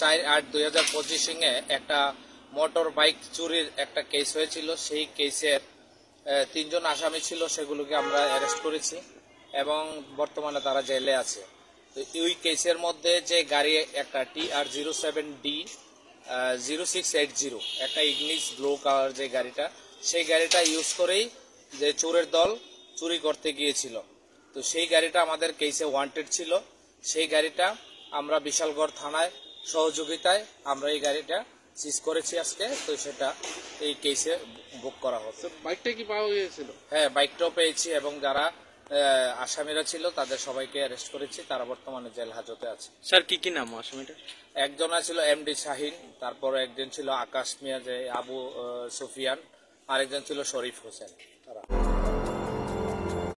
4/8/2025 একটা motor bike চুরির একটা কেস হয়েছিল। সেই কেসের 3 জন আসামি ছিল, সেগুলোকে আমরা অ্যারেস্ট করেছি এবং বর্তমানে তারা জেলে আছে। তো এই কেসের মধ্যে যে গাড়ি একটা TR07D 0680 একটা ইগনিস ব্লু কালার যে গাড়িটা, সেই গাড়িটা ইউজ করেই যে চোরের দল চুরি করতে গিয়েছিল। তো সেই গাড়িটা আমাদের কেসে ওয়ান্টেড ছিল। সেই গাড়িটা আমরা বিশালগড় থানায় সহযোগিতায় আমরা এই গাড়িটা সিজ করেছি আজকে। তো সেটা এই কেসে বুক করা হচ্ছে। বাইকটা কি পাওয়া গিয়েছিল? হ্যাঁ, বাইকটাও পেয়েছি এবং যারা আসামিরা ছিল তাদের সবাইকে অ্যারেস্ট করেছি। তারা বর্তমানে জেল হাজতে আছে। স্যার কি কি নাম আসামিটা? একজন ছিল MD শাহিন, তারপর একজন ছিল আকাশ মিয়া যে আবু সুফিয়ান, আরেকজন ছিল শরীফ হোসেন। তারা